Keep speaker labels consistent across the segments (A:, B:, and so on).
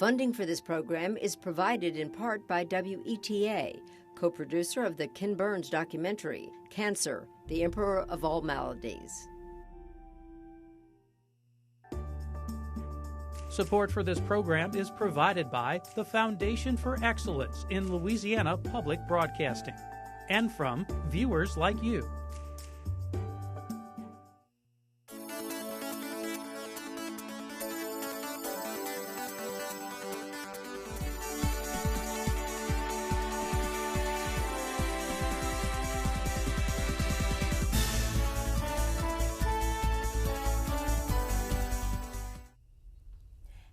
A: Funding for this program is provided in part by WETA, co-producer of the Ken Burns documentary, Cancer, the Emperor of All Maladies.
B: Support for this program is provided by the Foundation for Excellence in Louisiana Public Broadcasting and from viewers like you.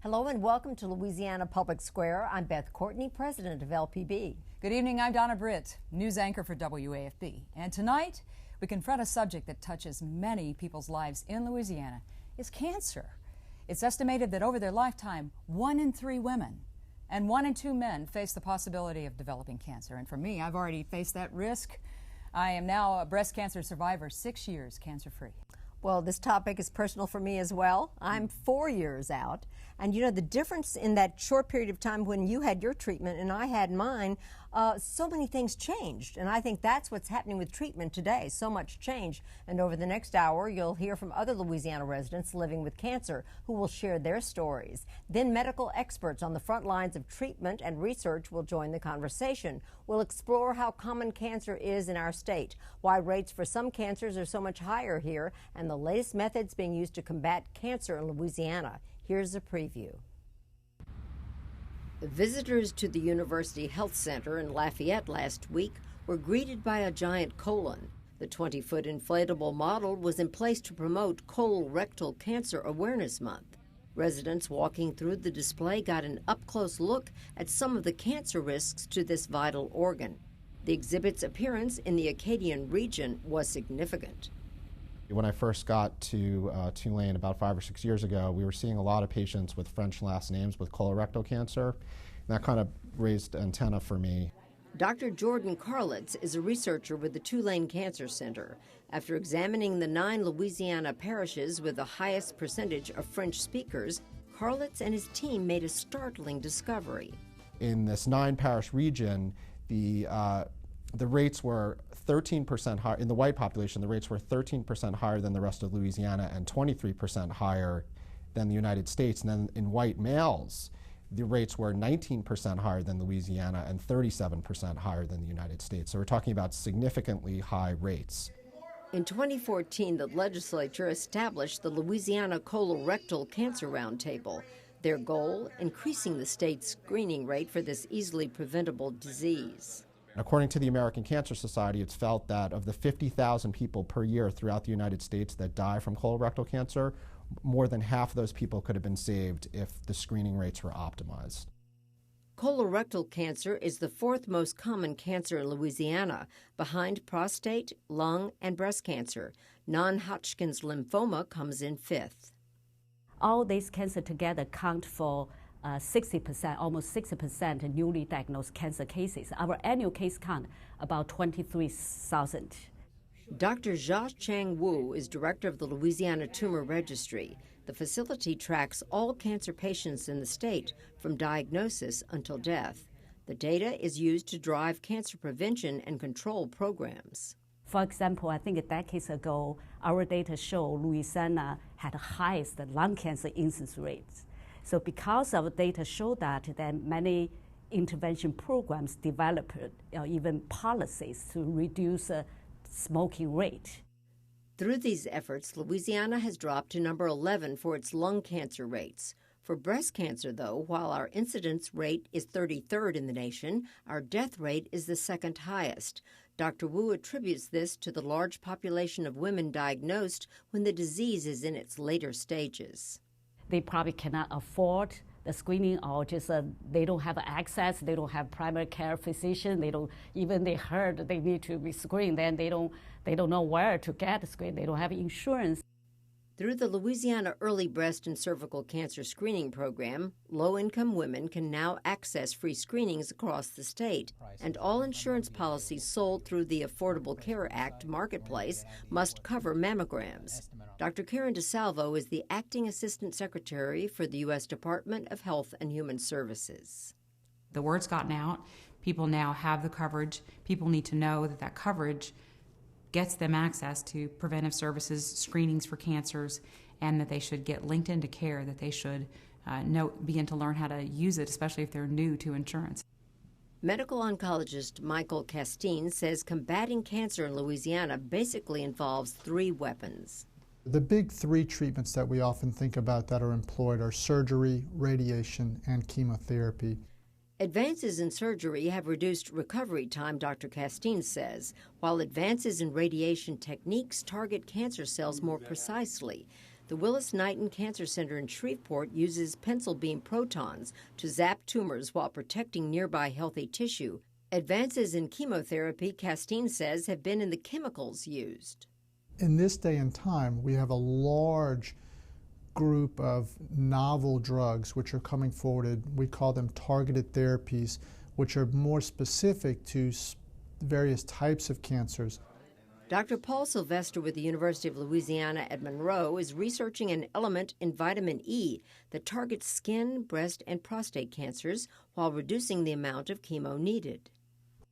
C: Hello and welcome to Louisiana Public Square. I'm Beth Courtney, president of LPB.
D: Good evening, I'm Donna Britt, news anchor for WAFB. And tonight, we confront a subject that touches many people's lives in Louisiana, is cancer. It's estimated that over their lifetime, 1 in 3 women and 1 in 2 men face the possibility of developing cancer. And for me, I've already faced that risk. I am now a breast cancer survivor, 6 years cancer-free.
C: Well, this topic is personal for me as well. I'm 4 years out. And you know, the difference in that short period of time when you had your treatment and I had mine, so many things changed. And I think that's what's happening with treatment today. So much change. And over the next hour, you'll hear from other Louisiana residents living with cancer who will share their stories. Then medical experts on the front lines of treatment and research will join the conversation. We'll explore how common cancer is in our state, why rates for some cancers are so much higher here, and the latest methods being used to combat cancer in Louisiana. Here's a preview. Visitors to the University Health Center in Lafayette last week were greeted by a giant colon. The 20-foot inflatable model was in place to promote colorectal cancer awareness month. Residents walking through the display got an up-close look at some of the cancer risks to this vital organ. The exhibit's appearance in the Acadian region was significant.
E: When I first got to Tulane about 5 or 6 years ago, we were seeing a lot of patients with French last names with colorectal cancer. And that kind of raised antenna for me.
A: Dr. Jordan Carlitz is a researcher with the Tulane Cancer Center. After examining the 9 Louisiana parishes with the highest percentage of French speakers, Carlitz and his team made a startling discovery.
E: In this 9-parish region, the rates were 13% higher. In the white population, the rates were 13% higher than the rest of Louisiana and 23% higher than the United States. And then in white males, the rates were 19% higher than Louisiana and 37% higher than the United States. So we're talking about significantly high rates.
A: In 2014, the legislature established the Louisiana Colorectal Cancer Roundtable. Their goal, increasing the state's screening rate for this easily preventable disease.
E: According to the American Cancer Society, it's felt that of the 50,000 people per year throughout the United States that die from colorectal cancer, more than half of those people could have been saved if the screening rates were optimized.
A: Colorectal cancer is the 4th most common cancer in Louisiana, behind prostate, lung, and breast cancer. Non-Hodgkin's lymphoma comes in 5th.
F: All these cancer together count for 60%, almost 60% newly diagnosed cancer cases. Our annual case count about 23,000.
A: Dr. Jia Chang Wu is director of the Louisiana Tumor Registry. The facility tracks all cancer patients in the state from diagnosis until death. The data is used to drive cancer prevention and control programs.
F: For example, I think a decade ago, our data show Louisiana had the highest lung cancer incidence rates. So because our data show that, then many intervention programs developed even policies to reduce smoking rate.
A: Through these efforts, Louisiana has dropped to number 11 for its lung cancer rates. For breast cancer, though, while our incidence rate is 33rd in the nation, our death rate is the 2nd highest. Dr. Wu attributes this to the large population of women diagnosed when the disease is in its later stages.
F: They probably cannot afford the screening, or just they don't have access, they don't have primary care physician, they heard they need to be screened, then they don't know where to get screened, they don't have insurance.
A: Through the Louisiana Early Breast and Cervical Cancer Screening Program, low-income women can now access free screenings across the state, and all insurance policies sold through the Affordable Care Act marketplace must cover mammograms. Dr. Karen DeSalvo is the Acting Assistant Secretary for the U.S. Department of Health and Human Services.
G: The word's gotten out. People now have the coverage. People need to know that that coverage gets them access to preventive services, screenings for cancers, and that they should get linked into care, that they should begin to learn how to use it, especially if they're new to insurance.
A: Medical oncologist Michael Castine says combating cancer in Louisiana basically involves 3 weapons.
H: The big 3 treatments that we often think about that are employed are surgery, radiation, and chemotherapy.
A: Advances in surgery have reduced recovery time, Dr. Castine says, while advances in radiation techniques target cancer cells more precisely. The Willis-Knighton Cancer Center in Shreveport uses pencil beam protons to zap tumors while protecting nearby healthy tissue. Advances in chemotherapy, Castine says, have been in the chemicals used.
H: In this day and time, we have a large group of novel drugs which are coming forward. We call them targeted therapies, which are more specific to various types of cancers.
A: Dr. Paul Sylvester with the University of Louisiana at Monroe is researching an element in vitamin E that targets skin, breast, and prostate cancers while reducing the amount of chemo needed.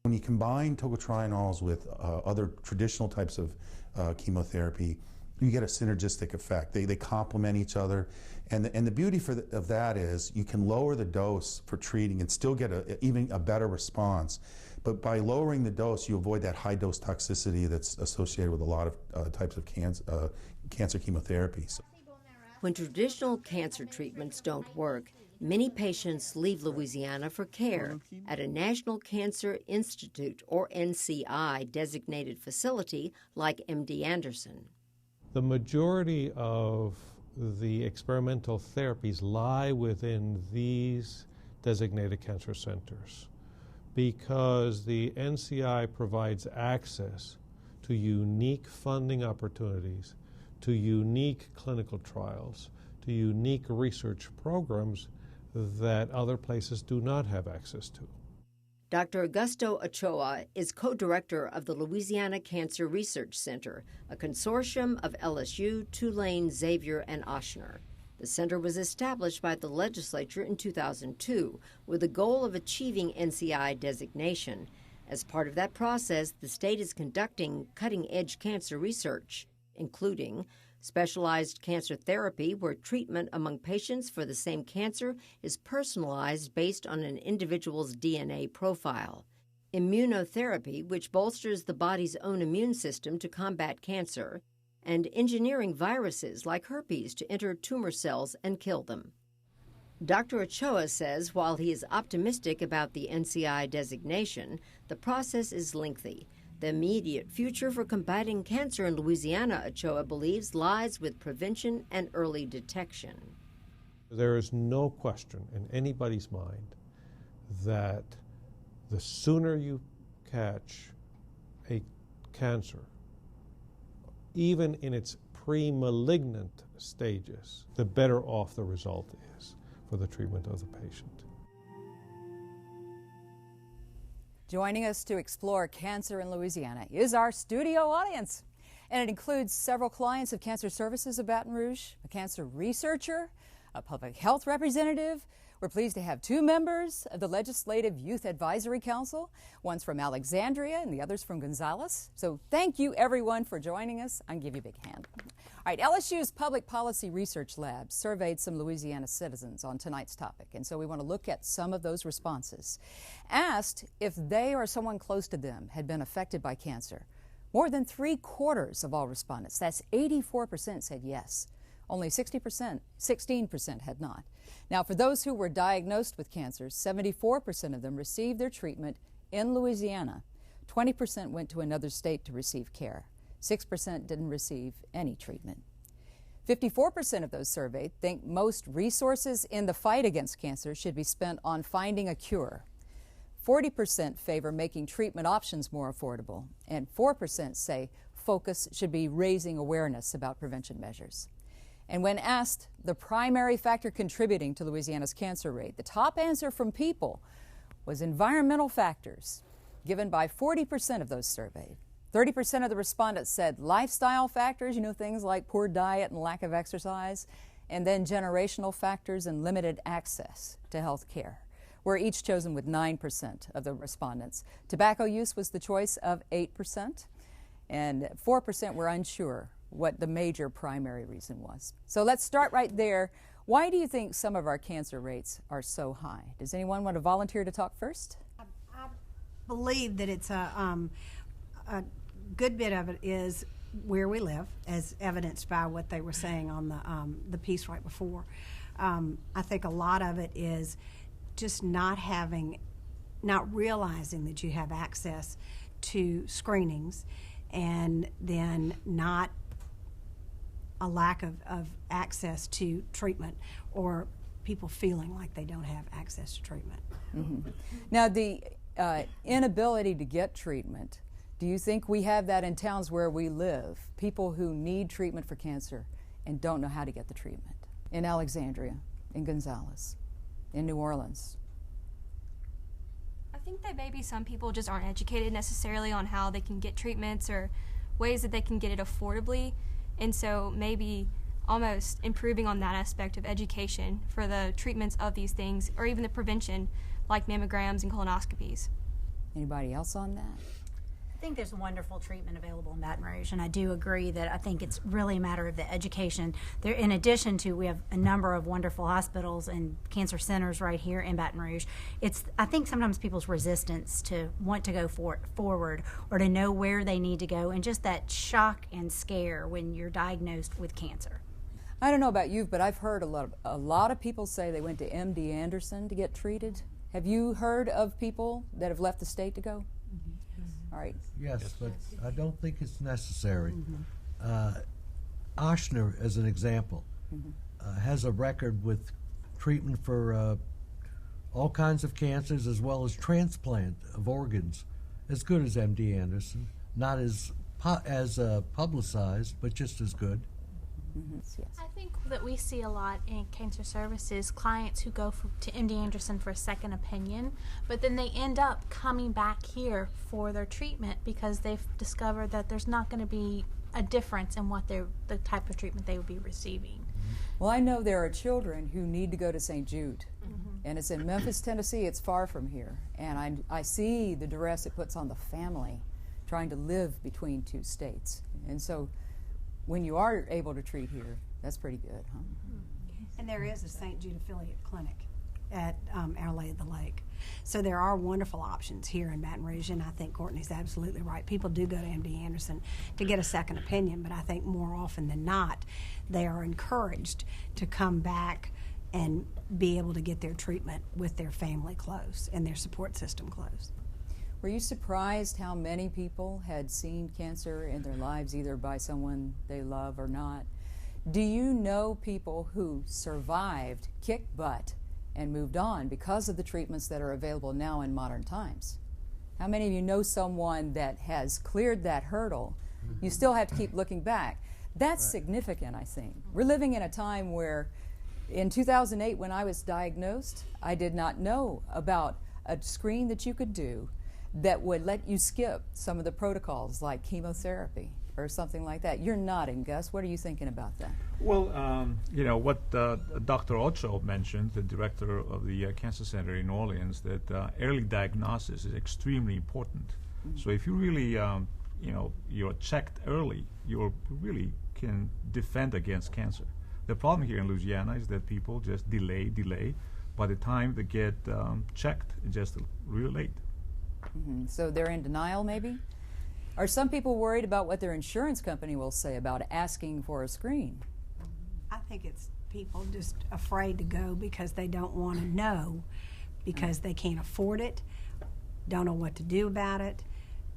I: When you combine tocotrienols with other traditional types of chemotherapy, you get a synergistic effect. They complement each other. And the beauty of that is you can lower the dose for treating and still get even a better response. But by lowering the dose, you avoid that high-dose toxicity that's associated with a lot of types of cancer chemotherapies.
A: When traditional cancer treatments don't work, many patients leave Louisiana for care at a National Cancer Institute, or NCI, designated facility like MD Anderson.
J: The majority of the experimental therapies lie within these designated cancer centers because the NCI provides access to unique funding opportunities, to unique clinical trials, to unique research programs that other places do not have access to.
A: Dr. Augusto Ochoa is co-director of the Louisiana Cancer Research Center, a consortium of LSU, Tulane, Xavier, and Ochsner. The center was established by the legislature in 2002 with the goal of achieving NCI designation. As part of that process, the state is conducting cutting-edge cancer research, including specialized cancer therapy, where treatment among patients for the same cancer is personalized based on an individual's DNA profile. Immunotherapy, which bolsters the body's own immune system to combat cancer, and engineering viruses like herpes to enter tumor cells and kill them. Dr. Ochoa says while he is optimistic about the NCI designation, the process is lengthy. The immediate future for combating cancer in Louisiana, Ochoa believes, lies with prevention and early detection.
J: There is no question in anybody's mind that the sooner you catch a cancer, even in its pre-malignant stages, the better off the result is for the treatment of the patient.
D: Joining us to explore cancer in Louisiana is our studio audience, and it includes several clients of Cancer Services of Baton Rouge, a cancer researcher, a public health representative. We're pleased to have 2 members of the Legislative Youth Advisory Council. One's from Alexandria and the other's from Gonzales. So thank you, everyone, for joining us. I can give you a big hand. All right, LSU's Public Policy Research Lab surveyed some Louisiana citizens on tonight's topic, and so we want to look at some of those responses. Asked if they or someone close to them had been affected by cancer, more than 3/4 of all respondents, that's 84%, said yes. Only 16% had not. Now, for those who were diagnosed with cancer, 74% of them received their treatment in Louisiana. 20% went to another state to receive care. 6% didn't receive any treatment. 54% of those surveyed think most resources in the fight against cancer should be spent on finding a cure. 40% favor making treatment options more affordable, and 4% say focus should be raising awareness about prevention measures. And when asked the primary factor contributing to Louisiana's cancer rate, the top answer from people was environmental factors, given by 40% of those surveyed. 30% of the respondents said lifestyle factors, things like poor diet and lack of exercise, and then generational factors and limited access to health care were each chosen with 9% of the respondents. Tobacco use was the choice of 8%, and 4% were unsure what the major primary reason was. So let's start right there. Why do you think some of our cancer rates are so high? Does anyone want to volunteer to talk first?
K: I believe that it's a good bit of it is where we live, as evidenced by what they were saying on the piece right before. I think a lot of it is just not realizing that you have access to screenings, and then not a lack of access to treatment, or people feeling like they don't have access to treatment.
D: Mm-hmm. Now, the inability to get treatment, do you think we have that in towns where we live? People who need treatment for cancer and don't know how to get the treatment. In Alexandria, in Gonzales, in New Orleans.
L: I think that maybe some people just aren't educated necessarily on how they can get treatments or ways that they can get it affordably. And so maybe almost improving on that aspect of education for the treatments of these things, or even the prevention, like mammograms and colonoscopies.
D: Anybody else on that?
M: I think there's wonderful treatment available in Baton Rouge, and I do agree that I think it's really a matter of the education. There, in addition to, we have a number of wonderful hospitals and cancer centers right here in Baton Rouge. I think sometimes people's resistance to want to go forward or to know where they need to go, and just that shock and scare when you're diagnosed with cancer.
D: I don't know about you, but I've heard a lot of people say they went to MD Anderson to get treated. Have you heard of people that have left the state to go? All right.
N: Yes, but I don't think it's necessary. Ochsner, as an example, has a record with treatment for all kinds of cancers, as well as transplant of organs, as good as MD Anderson. Not as publicized, but just as good.
D: Yes.
O: I think that we see a lot in cancer services clients who go to MD Anderson for a second opinion, but then they end up coming back here for their treatment because they've discovered that there's not going to be a difference in what the type of treatment they would be receiving.
D: Well, I know there are children who need to go to St. Jude, and it's in Memphis, Tennessee. It's far from here, and I see the duress it puts on the family trying to live between two states. And so when you are able to treat here, that's pretty good, huh?
K: And there is a St. Jude affiliate clinic at Our Lady of the Lake. So there are wonderful options here in Baton Rouge, and I think Courtney's absolutely right. People do go to MD Anderson to get a second opinion, but I think more often than not, they are encouraged to come back and be able to get their treatment with their family close and their support system close.
D: Were you surprised how many people had seen cancer in their lives, either by someone they love or not? Do you know people who survived, kicked butt, and moved on because of the treatments that are available now in modern times? How many of you know someone that has cleared that hurdle? You still have to keep looking back. That's significant, I think. We're living in a time where, in 2008, when I was diagnosed, I did not know about a screen that you could do that would let you skip some of the protocols like chemotherapy or something like that. You're nodding, Gus. What are you thinking about that?
P: Well, what Dr. Ocho mentioned, the director of the Cancer Center in New Orleans, that early diagnosis is extremely important. So if you really, you're checked early, you really can defend against cancer. The problem here in Louisiana is that people just delay. By the time they get checked, it's just really late.
D: So they're in denial, maybe? Are some people worried about what their insurance company will say about asking for a screen?
K: I think it's people just afraid to go because they don't want to know, because they can't afford it, don't know what to do about it,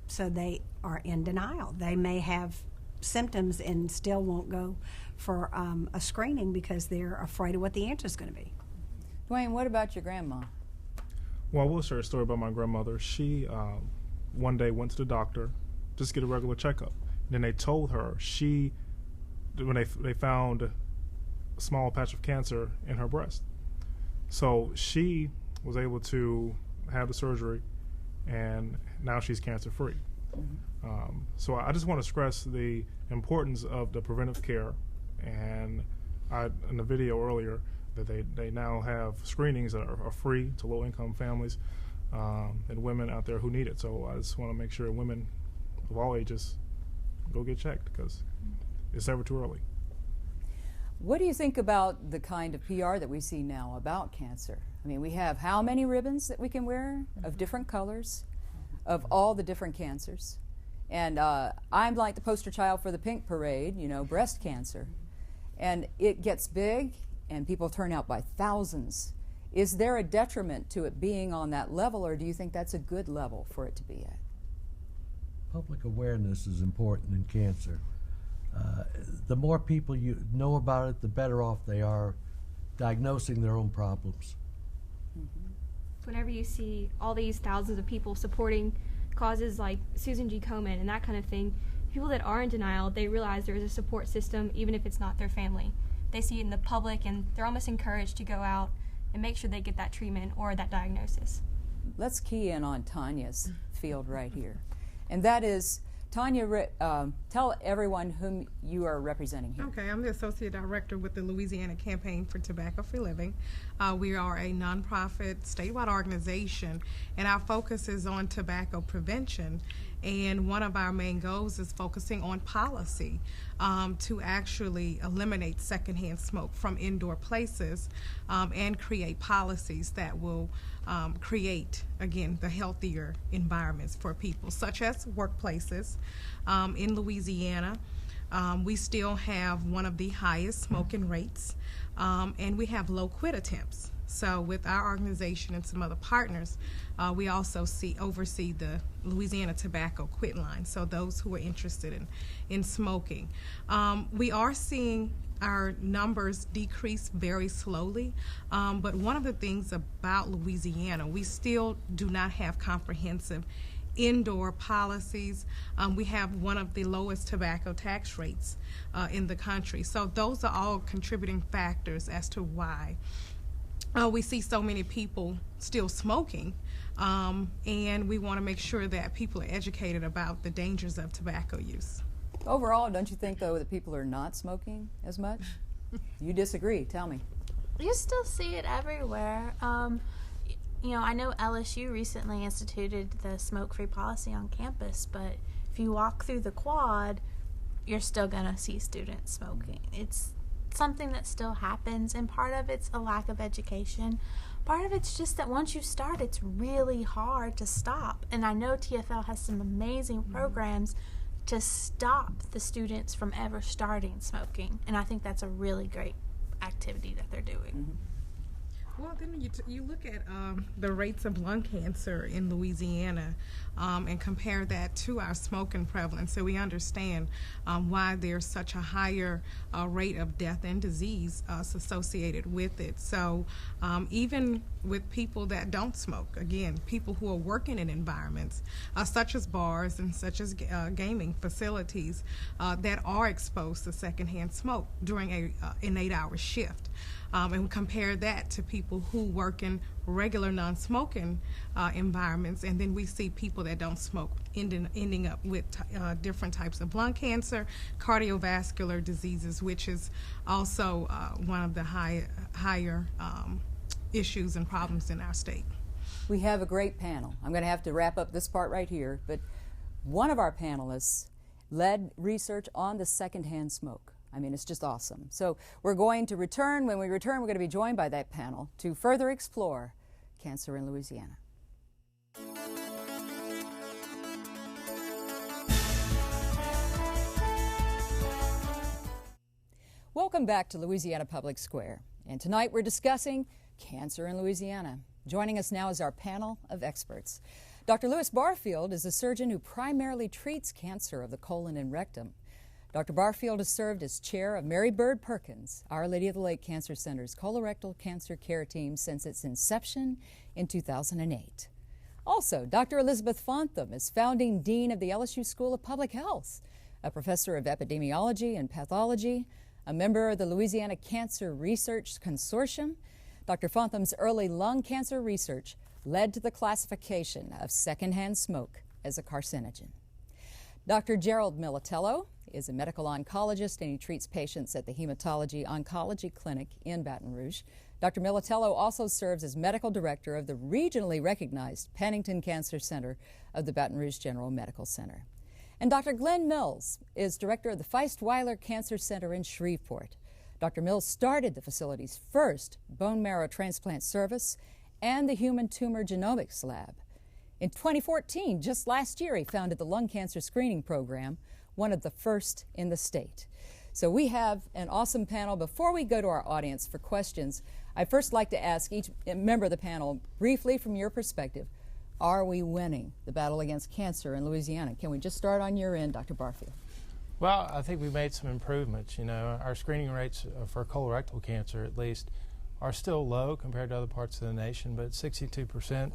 K: so they are in denial. They may have symptoms and still won't go for a screening because they're afraid of what the answer is going to be.
D: Dwayne, what about your grandma?
Q: Well, I will share a story about my grandmother. She one day went to the doctor just to get a regular checkup. And then they told her when they found a small patch of cancer in her breast. So she was able to have the surgery, and now she's cancer-free. So I just want to stress the importance of the preventive care. And in the video earlier, that they now have screenings that are free to low-income families and women out there who need it. So I just want to make sure women of all ages go get checked, because it's never too early.
D: What do you think about the kind of PR that we see now about cancer? I mean, we have how many ribbons that we can wear of different colors of all the different cancers? And I'm like the poster child for the pink parade, you know, breast cancer. And it gets big, and people turn out by thousands. Is there a detriment to it being on that level, or do you think that's a good level for it to be at?
N: Public awareness is important in cancer. The more people you know about it, the better off they are diagnosing their own problems.
L: Whenever you see all these thousands of people supporting causes like Susan G. Komen and that kind of thing, people that are in denial, they realize there is a support system even if it's not their family. They see it in the public, and they're almost encouraged to go out and make sure they get that treatment or that diagnosis.
D: Let's key in on Tanya's field right here. And that is, Tanya, tell everyone whom you are representing here.
R: Okay, I'm the Associate Director with the Louisiana Campaign for Tobacco-Free Living. We are a nonprofit statewide organization, and our focus is on tobacco prevention. And one of our main goals is focusing on policy to actually eliminate secondhand smoke from indoor places and create policies that will create, again, the healthier environments for people, such as workplaces. In Louisiana, we still have one of the highest smoking rates, and we have low quit attempts. So with our organization and some other partners, we also oversee the Louisiana Tobacco Quit Line, so those who are interested in smoking. We are seeing our numbers decrease very slowly, but one of the things about Louisiana, we still do not have comprehensive indoor policies. We have one of the lowest tobacco tax rates in the country. So those are all contributing factors as to why we see so many people still smoking, and we want to make sure that people are educated about the dangers of tobacco use.
D: Overall, don't you think, though, that people are not smoking as much? You disagree. Tell me.
O: You still see it everywhere. You know, I know LSU recently instituted the smoke-free policy on campus, but if you walk through the quad, you're still going to see students smoking. It's something that still happens, and part of it's a lack of education. Part of it's just that once you start, it's really hard to stop. And I know TFL has some amazing programs to stop the students from ever starting smoking, and I think that's a really great activity that they're doing.
R: Well, then you look at the rates of lung cancer in Louisiana and compare that to our smoking prevalence, so we understand why there's such a higher rate of death and disease associated with it. So even with people that don't smoke, again, people who are working in environments such as bars and such as gaming facilities that are exposed to secondhand smoke during an 8-hour shift. And compare that to people who work in regular non-smoking environments, and then we see people that don't smoke ending up with different types of lung cancer, cardiovascular diseases, which is also one of the higher issues and problems in our state.
D: We have a great panel. I'm going to have to wrap up this part right here, but one of our panelists led research on the secondhand smoke. I mean, it's just awesome. So we're going to return. When we return, we're going to be joined by that panel to further explore cancer in Louisiana. Welcome back to Louisiana Public Square. And tonight we're discussing cancer in Louisiana. Joining us now is our panel of experts. Dr. Louis Barfield is a surgeon who primarily treats cancer of the colon and rectum. Dr. Barfield has served as chair of Mary Bird Perkins, Our Lady of the Lake Cancer Center's colorectal cancer care team since its inception in 2008. Also, Dr. Elizabeth Fontham is founding dean of the LSU School of Public Health, a professor of epidemiology and pathology, a member of the Louisiana Cancer Research Consortium. Dr. Fontham's early lung cancer research led to the classification of secondhand smoke as a carcinogen. Dr. Gerald Militello is a medical oncologist, and he treats patients at the Hematology Oncology Clinic in Baton Rouge. Dr. Militello also serves as medical director of the regionally recognized Pennington Cancer Center of the Baton Rouge General Medical Center. And Dr. Glenn Mills is director of the Feist-Weiler Cancer Center in Shreveport. Dr. Mills started the facility's first bone marrow transplant service and the Human Tumor Genomics Lab. In 2014, just last year, he founded the Lung Cancer Screening Program, one of the first in the state. So we have an awesome panel. Before we go to our audience for questions, I'd first like to ask each member of the panel, briefly from your perspective, are we winning the battle against cancer in Louisiana? Can we just start on your end, Dr. Barfield?
S: Well, I think we made some improvements. You know, our screening rates for colorectal cancer, at least, are still low compared to other parts of the nation, but 62%,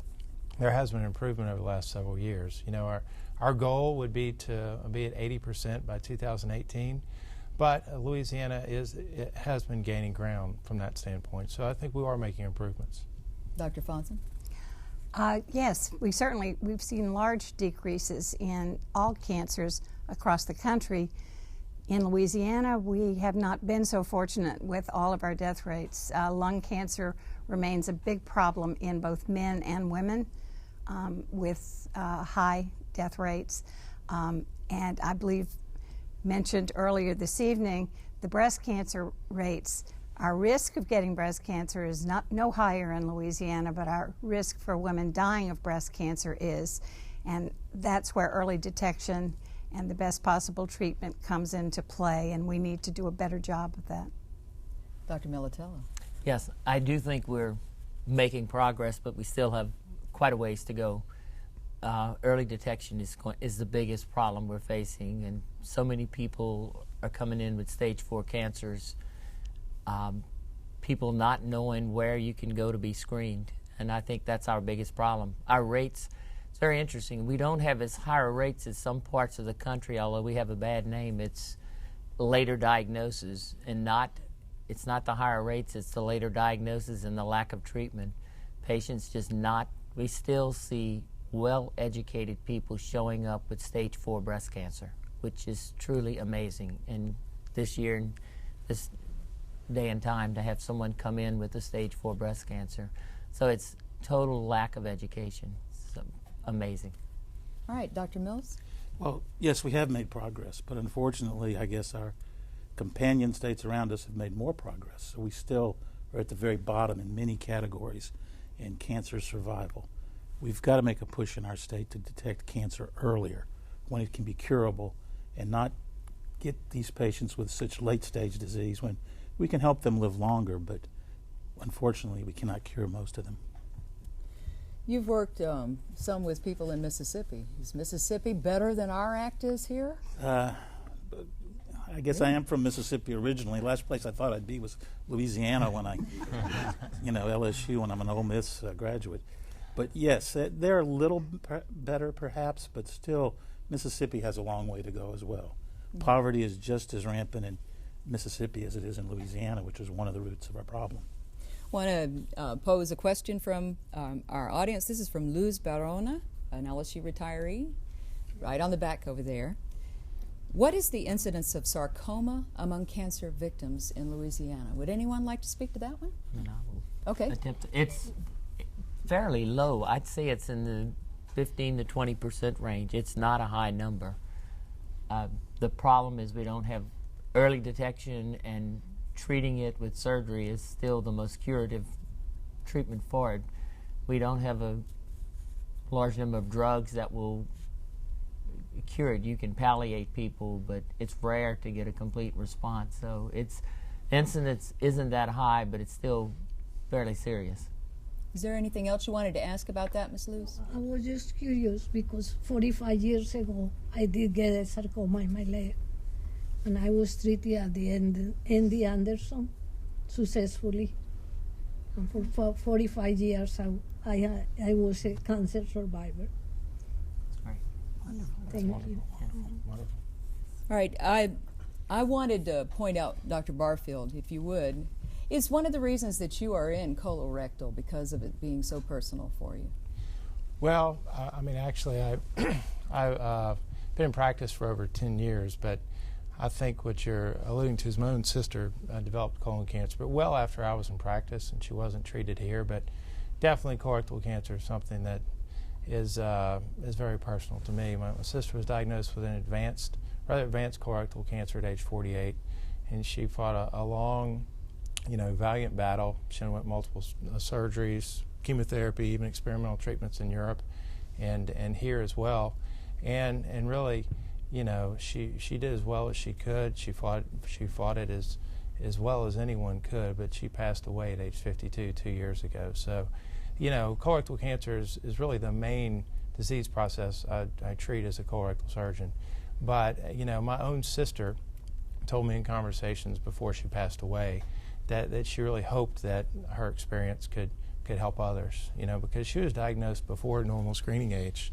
S: there has been an improvement over the last several years. You know, our goal would be to be at 80% by 2018, but Louisiana has been gaining ground from that standpoint. So I think we are making improvements.
D: Dr. Fonson?
T: Yes, we've seen large decreases in all cancers across the country. In Louisiana, we have not been so fortunate with all of our death rates. Lung cancer remains a big problem in both men and women with high death rates. And I believe mentioned earlier this evening, the breast cancer rates. Our risk of getting breast cancer is no higher in Louisiana, but our risk for women dying of breast cancer is. And that's where early detection and the best possible treatment comes into play, and we need to do a better job of that.
D: Dr. Militello?
U: Yes, I do think we're making progress, but we still have quite a ways to go. Early detection is the biggest problem we're facing, and so many people are coming in with stage 4 cancers. People not knowing where you can go to be screened, and I think that's our biggest problem. Our rates, it's very interesting. We don't have as higher rates as some parts of the country, although we have a bad name. It's later diagnosis, and it's not the higher rates, it's the later diagnosis and the lack of treatment. Patients we still see well-educated people showing up with stage 4 breast cancer, which is truly amazing. And this year, in this day and time, to have someone come in with a stage 4 breast cancer. So it's total lack of education. It's amazing.
D: All right, Dr. Mills?
V: Well, yes, we have made progress, but unfortunately, I guess our companion states around us have made more progress. So we still are at the very bottom in many categories in cancer survival. We've got to make a push in our state to detect cancer earlier, when it can be curable, and not get these patients with such late-stage disease when we can help them live longer, but unfortunately we cannot cure most of them.
D: You've worked some with people in Mississippi. Is Mississippi better than our act is here?
V: I guess I am from Mississippi originally. Last place I thought I'd be was Louisiana when I, LSU when I'm an Ole Miss graduate. But yes, they're a little better perhaps, but still Mississippi has a long way to go as well. Mm-hmm. Poverty is just as rampant in Mississippi as it is in Louisiana, which is one of the roots of our problem.
D: I want to pose a question from our audience. This is from Luz Barona, an LSU retiree, right on the back over there. What is the incidence of sarcoma among cancer victims in Louisiana? Would anyone like to speak to that one?
U: No.
D: Okay.
U: It's fairly low. I'd say it's in the 15 to 20% range. It's not a high number. The problem is we don't have early detection, and treating it with surgery is still the most curative treatment for it. We don't have a large number of drugs that will cure it. You can palliate people, but it's rare to get a complete response. So incidence isn't that high, but it's still fairly serious.
D: Is there anything else you wanted to ask about that, Ms. Luz?
W: I was just curious because 45 years ago I did get a sarcoma in my leg, and I was treated at the MD Anderson successfully. And for 45 years I was a cancer survivor.
U: That's great.
W: Wonderful. Thank you.
U: Wonderful.
D: All right, I wanted to point out, Dr. Barfield, if you would, is one of the reasons that you are in colorectal because of it being so personal for you?
S: Well, actually, I been in practice for over 10 years, but I think what you're alluding to is my own sister developed colon cancer, but well after I was in practice, and she wasn't treated here. But definitely colorectal cancer is something that is very personal to me. My sister was diagnosed with an rather advanced colorectal cancer at age 48, and she fought a long, valiant battle. She underwent multiple surgeries, chemotherapy, even experimental treatments in Europe, and here as well, and really. She did as well as she could. She fought it as well as anyone could, but she passed away at age 52 2 years ago. So, colorectal cancer is really the main disease process I treat as a colorectal surgeon. But, my own sister told me in conversations before she passed away that she really hoped that her experience could help others, because she was diagnosed before normal screening age.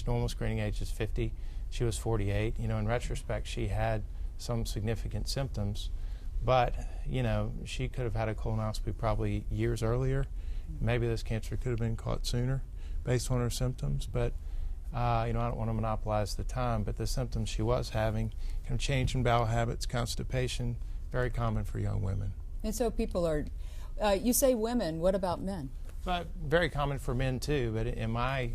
S: Normal screening age is 50. She was 48. In retrospect, she had some significant symptoms, but, she could have had a colonoscopy probably years earlier. Maybe this cancer could have been caught sooner based on her symptoms, but, I don't want to monopolize the time, but the symptoms she was having, change in bowel habits, constipation, very common for young women.
D: And so people are, you say women, what about men?
S: But very common for men too, but in my,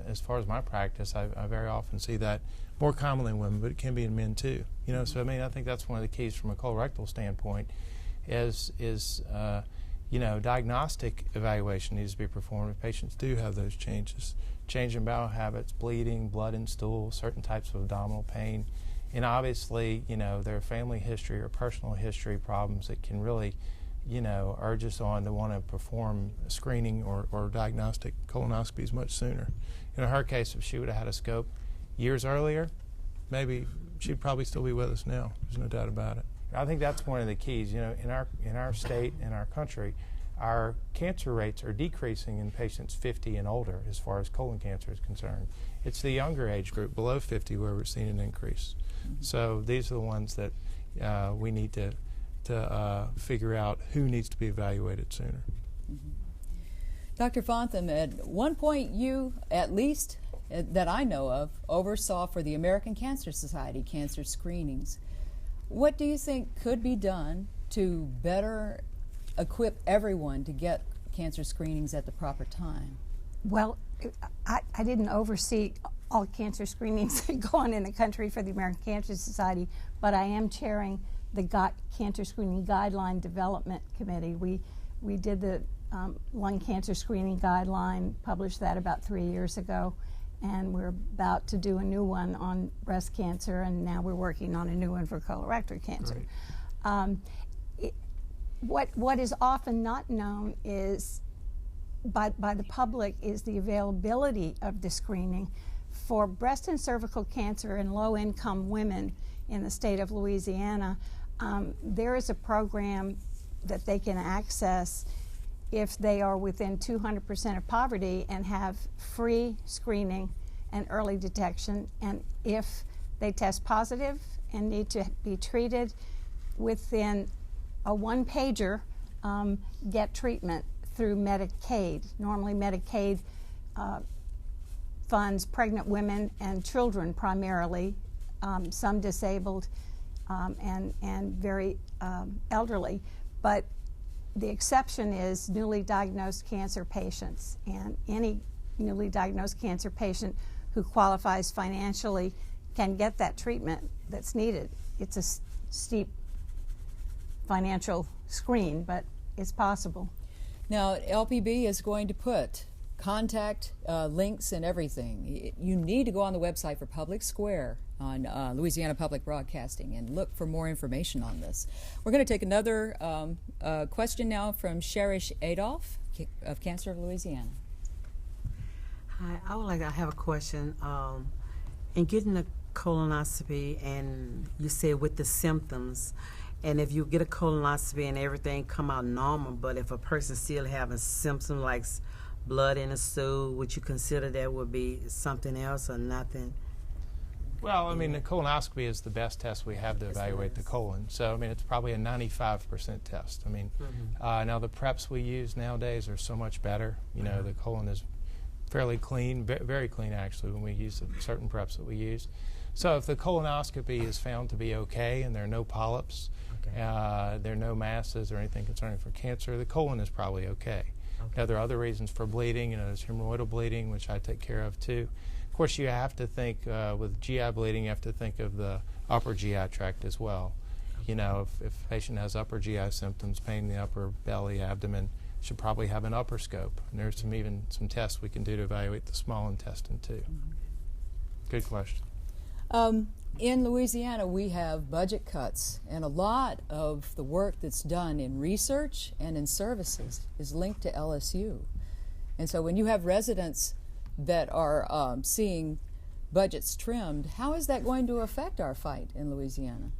S: as far as my practice, I very often see that more commonly in women, but it can be in men too. So I think that's one of the keys from a colorectal standpoint is diagnostic evaluation needs to be performed if patients do have those changes. Change in bowel habits, bleeding, blood in stool, certain types of abdominal pain, and obviously, their family history or personal history problems that can really urge us on to want to perform screening or diagnostic colonoscopies much sooner. In her case, if she would have had a scope years earlier, maybe she'd probably still be with us now. There's no doubt about it. I think that's one of the keys. In our state, in our country, our cancer rates are decreasing in patients 50 and older as far as colon cancer is concerned. It's the younger age group, below 50, where we're seeing an increase. Mm-hmm. So these are the ones that we need to figure out who needs to be evaluated sooner.
D: Mm-hmm. Dr. Fontham, at one point you, at least that I know of, oversaw for the American Cancer Society cancer screenings. What do you think could be done to better equip everyone to get cancer screenings at the proper time?
T: Well, I didn't oversee all cancer screenings that go on in the country for the American Cancer Society, but I am chairing the Cancer Screening Guideline Development Committee. We did the lung cancer screening guideline, published that about 3 years ago, and we're about to do a new one on breast cancer, and now we're working on a new one for colorectal cancer. What is often not known is by the public is the availability of the screening for breast and cervical cancer in low-income women in the state of Louisiana. There is a program that they can access if they are within 200% of poverty and have free screening and early detection, and if they test positive and need to be treated within a one-pager, get treatment through Medicaid. Normally Medicaid funds pregnant women and children primarily, some disabled and very elderly, but the exception is newly diagnosed cancer patients, and any newly diagnosed cancer patient who qualifies financially can get that treatment that's needed. It's a steep financial screen, but it's possible.
D: Now, LPB is going to put contact links and everything. You need to go on the website for Public Square on Louisiana Public Broadcasting and look for more information on this. We're going to take another question now from Cherish Adolph of Cancer of Louisiana.
B: Hi, I have a question. In getting a colonoscopy, and you said with the symptoms, and if you get a colonoscopy and everything come out normal, but if a person still having symptoms like blood in the stool, would you consider that would be something else or nothing?
S: Well, I mean, the colonoscopy is the best test we have to evaluate the colon. So, I mean, it's probably a 95% test. I mean, now the preps we use nowadays are so much better. You know, the colon is fairly clean, very clean actually, when we use certain preps that we use. So if the colonoscopy is found to be okay and there are no polyps, there are no masses or anything concerning for cancer, the colon is probably okay. Now there are other reasons for bleeding, there's hemorrhoidal bleeding, which I take care of too. Of course, you have to think with GI bleeding, you have to think of the upper GI tract as well. You know, if a patient has upper GI symptoms, pain in the upper belly, abdomen, should probably have an upper scope. And there's even some tests we can do to evaluate the small intestine too. Good question.
D: In Louisiana, we have budget cuts, and a lot of the work that's done in research and in services is linked to LSU. And so when you have residents that are seeing budgets trimmed, how is that going to affect our fight in Louisiana?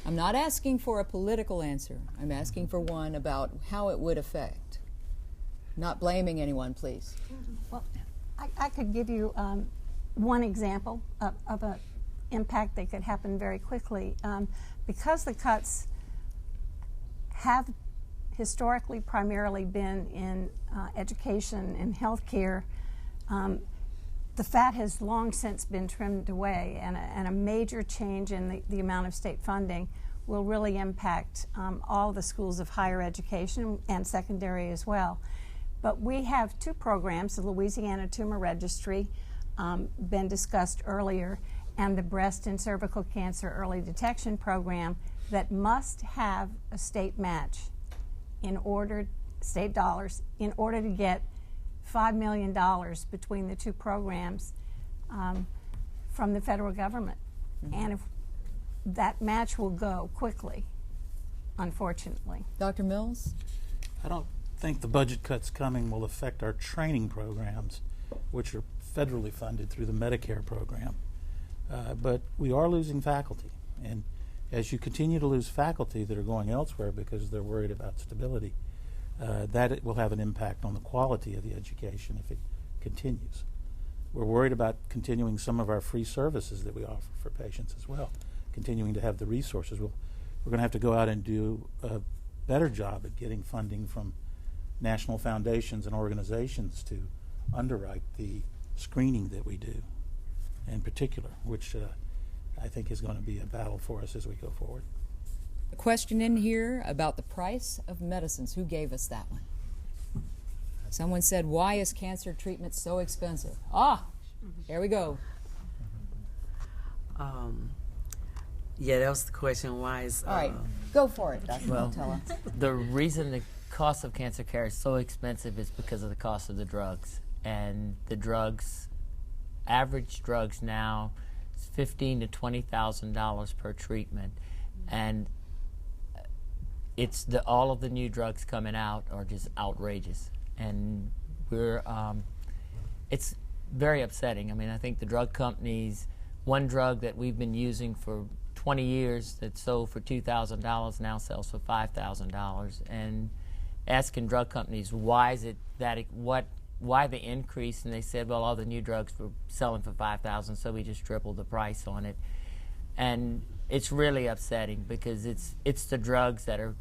D: I'm not asking for a political answer. I'm asking for one about how it would affect. Not blaming anyone, please.
T: Well, I could give you one example of an impact that could happen very quickly. Because the cuts have historically primarily been in education and healthcare, the fat has long since been trimmed away, and a major change in the amount of state funding will really impact all the schools of higher education and secondary as well. But we have two programs, the Louisiana Tumor Registry, been discussed earlier, and the Breast and Cervical Cancer Early Detection Program that must have a state match state dollars, in order to get $5 million between the two programs from the federal government. And if that match will go quickly, unfortunately.
D: Dr. Mills?
V: I don't think the budget cuts coming will affect our training programs, which are federally funded through the Medicare program. But we are losing faculty. And as you continue to lose faculty that are going elsewhere because they're worried about stability, that it will have an impact on the quality of the education if it continues. We're worried about continuing some of our free services that we offer for patients as well, continuing to have the resources. We're going to have to go out and do a better job at getting funding from national foundations and organizations to underwrite the screening that we do in particular, which I think is going to be a battle for us as we go forward.
D: A question in here about the price of medicines. Who gave us that one? Someone said, why is cancer treatment so expensive? There we go.
B: Yeah, that was the question. Why is...
D: All right, go for it, Dr. Montella.
U: The reason the cost of cancer care is so expensive is because of the cost of the drugs. And the drugs, average drugs now, is $15,000 to $20,000 per treatment. And it's all of the new drugs coming out are just outrageous. And it's very upsetting. I mean, I think the drug companies, one drug that we've been using for 20 years that sold for $2,000 now sells for $5,000. And asking drug companies why is it that why the increase, and they said, well, all the new drugs were selling for $5,000, so we just tripled the price on it. And it's really upsetting because it's the drugs that are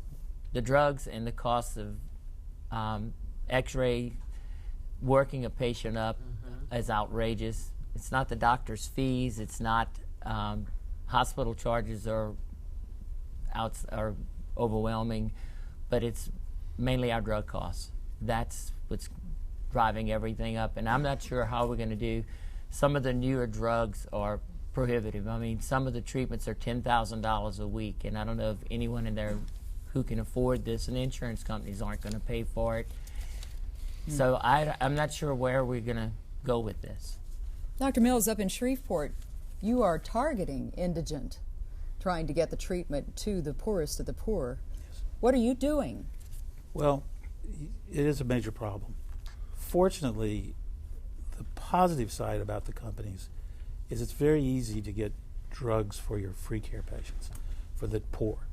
U: the drugs and the cost of X-ray working a patient up is outrageous. It's not the doctor's fees. It's not hospital charges are overwhelming, but it's mainly our drug costs. That's what's driving everything up, and I'm not sure how we're going to do. Some of the newer drugs are prohibitive. I mean, some of the treatments are $10,000 a week, and I don't know if anyone in there who can afford this, and insurance companies aren't going to pay for it. So I'm not sure where we're going to go with this.
D: Dr. Mills, up in Shreveport, you are targeting indigent, trying to get the treatment to the poorest of the poor. Yes. What are you doing?
V: Well, it is a major problem. Fortunately, the positive side about the companies is it's very easy to get drugs for your free care patients, for the poor.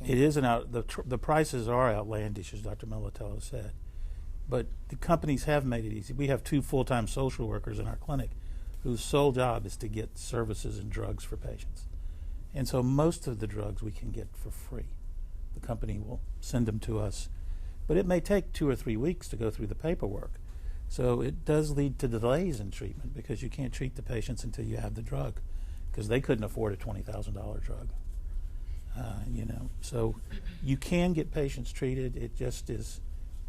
V: Okay. It is the prices are outlandish, as Dr. Militello said, but the companies have made it easy. We have 2 full-time social workers in our clinic whose sole job is to get services and drugs for patients. And so most of the drugs we can get for free. The company will send them to us. But it may take 2 or 3 weeks to go through the paperwork. So it does lead to delays in treatment because you can't treat the patients until you have the drug, because they couldn't afford a $20,000 drug. So you can get patients treated. It just is,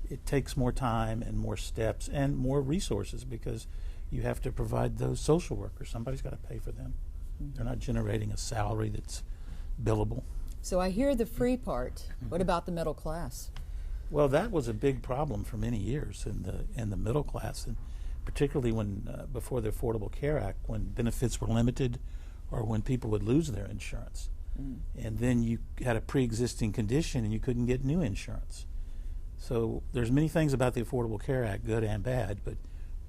V: it takes more time and more steps and more resources because you have to provide those social workers. Somebody's got to pay for them. They're not generating a salary that's billable.
D: So I hear the free part. What about the middle class?
V: Well, that was a big problem for many years in the middle class, and particularly when before the Affordable Care Act, when benefits were limited, or when people would lose their insurance, and then you had a pre-existing condition and you couldn't get new insurance. So there's many things about the Affordable Care Act, good and bad, but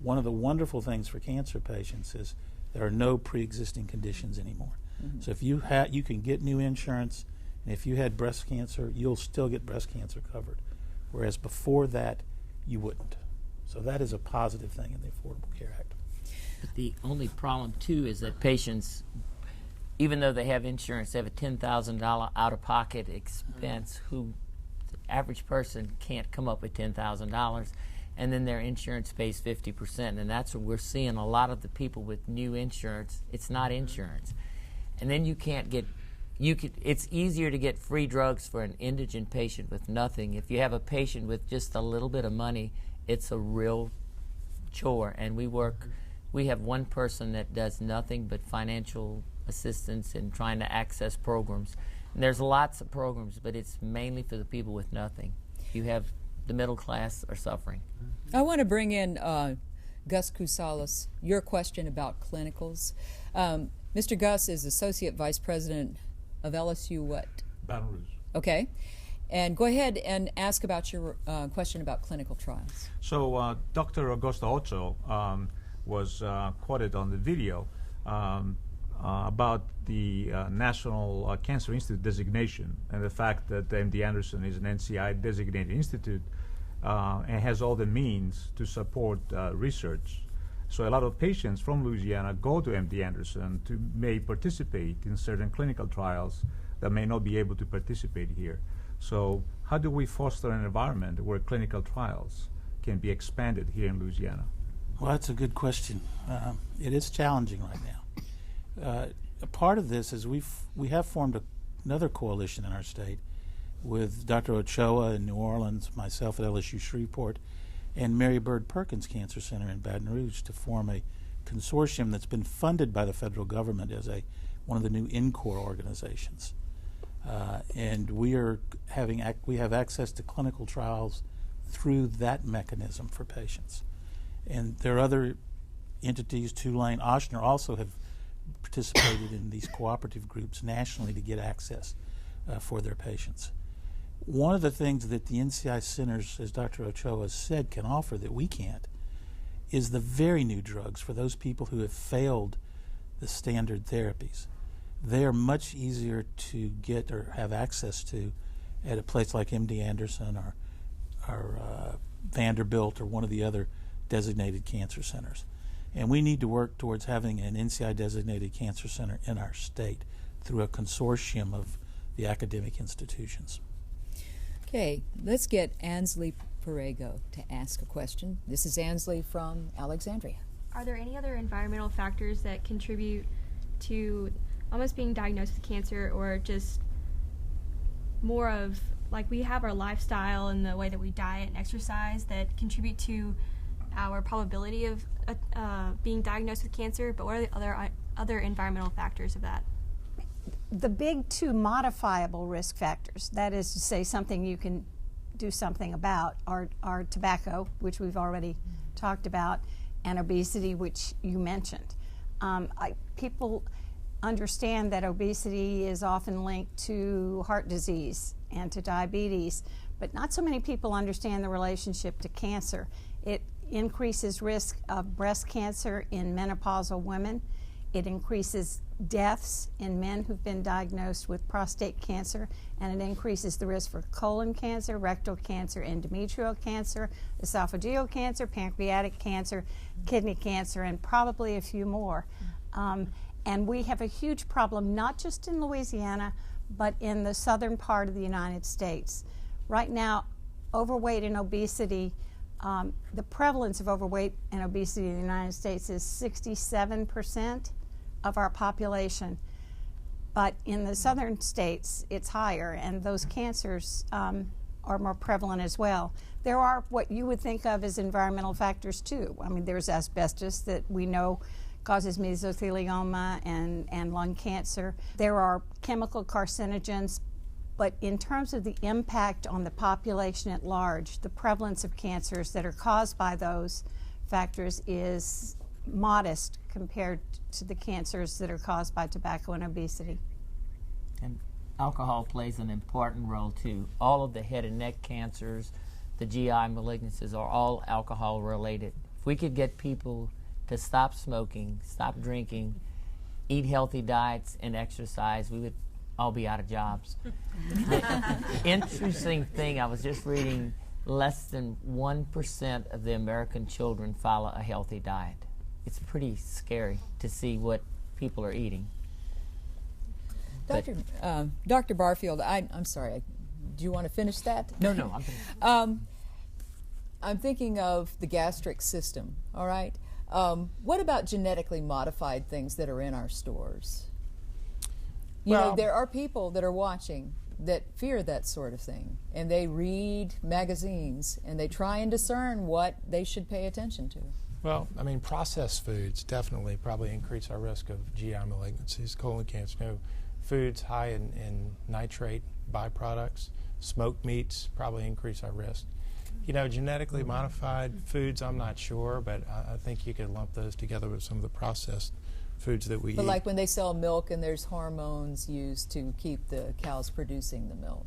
V: one of the wonderful things for cancer patients is there are no pre-existing conditions anymore. So if you can get new insurance, and if you had breast cancer, you'll still get breast cancer covered, whereas before that, you wouldn't. So that is a positive thing in the Affordable Care Act.
U: But the only problem, too, is that patients, even though they have insurance, they have a $10,000 out-of-pocket expense, who the average person can't come up with $10,000, and then their insurance pays 50%, and that's what we're seeing. A lot of the people with new insurance, it's not insurance. And then you can't get, it's easier to get free drugs for an indigent patient with nothing. If you have a patient with just a little bit of money, it's a real chore. And we have one person that does nothing but financial assistance and trying to access programs. And there's lots of programs, but it's mainly for the people with nothing. You have the middle class are suffering.
D: I want to bring in Gus Cusalas, your question about clinicals. Mr. Gus is Associate Vice President of LSU what?
P: Baton Rouge.
D: Okay. And go ahead and ask about your question about clinical trials.
P: So Dr. Augusto Ocho was quoted on the video about the National Cancer Institute designation and the fact that MD Anderson is an NCI designated institute and has all the means to support research. So a lot of patients from Louisiana go to MD Anderson to may participate in certain clinical trials that may not be able to participate here. So how do we foster an environment where clinical trials can be expanded here in Louisiana?
V: Well, that's a good question. It is challenging right now. A part of this is we have formed another coalition in our state with Dr. Ochoa in New Orleans, myself at LSU Shreveport, and Mary Bird Perkins Cancer Center in Baton Rouge to form a consortium that's been funded by the federal government as one of the new NCORE organizations. And we have access to clinical trials through that mechanism for patients. And there are other entities, Tulane, Ochsner also have participated in these cooperative groups nationally to get access for their patients. One of the things that the NCI centers, as Dr. Ochoa said, can offer that we can't is the very new drugs for those people who have failed the standard therapies. They are much easier to get or have access to at a place like MD Anderson or Vanderbilt or one of the other designated cancer centers. And we need to work towards having an NCI designated cancer center in our state through a consortium of the academic institutions.
D: Okay, let's get Ansley Perego to ask a question. This is Ansley from Alexandria.
L: Are there any other environmental factors that contribute to almost being diagnosed with cancer, or just more of, like, we have our lifestyle and the way that we diet and exercise that contribute to our probability of being diagnosed with cancer, but what are the other environmental factors of that?
T: The big two modifiable risk factors, that is to say something you can do something about, are tobacco, which we've already talked about, and obesity, which you mentioned. People understand that obesity is often linked to heart disease and to diabetes, but not so many people understand the relationship to cancer. It increases risk of breast cancer in menopausal women. It increases deaths in men who've been diagnosed with prostate cancer, and it increases the risk for colon cancer, rectal cancer, endometrial cancer, esophageal cancer, pancreatic cancer, kidney cancer, and probably a few more. And we have a huge problem, not just in Louisiana, but in the southern part of the United States. Right now, overweight and obesity The prevalence of overweight and obesity in the United States is 67% of our population. But in the southern states, it's higher, and those cancers are more prevalent as well. There are what you would think of as environmental factors too. I mean, there's asbestos that we know causes mesothelioma and lung cancer. There are chemical carcinogens, but in terms of the impact on the population at large, the prevalence of cancers that are caused by those factors is modest compared to the cancers that are caused by tobacco and obesity.
U: And alcohol plays an important role too. All of the head and neck cancers, the GI malignancies are all alcohol related. If we could get people to stop smoking, stop drinking, eat healthy diets, and exercise, we would all be out of jobs. The interesting thing, I was just reading, less than 1% of the American children follow a healthy diet. It's pretty scary to see what people are eating.
D: Dr. Barfield, I'm sorry, do you want to finish that?
U: No, I'm finished.
D: I'm thinking of the gastric system, all right? What about genetically modified things that are in our stores? You know, there are people that are watching that fear that sort of thing, and they read magazines, and they try and discern what they should pay attention to.
S: Well, I mean, processed foods definitely probably increase our risk of GI malignancies, colon cancer. You know, foods high in nitrate byproducts, smoked meats probably increase our risk. You know, genetically modified foods, I'm not sure, but I think you could lump those together with some of the processed foods that we eat.
D: But like when they sell milk and there's hormones used to keep the cows producing the milk.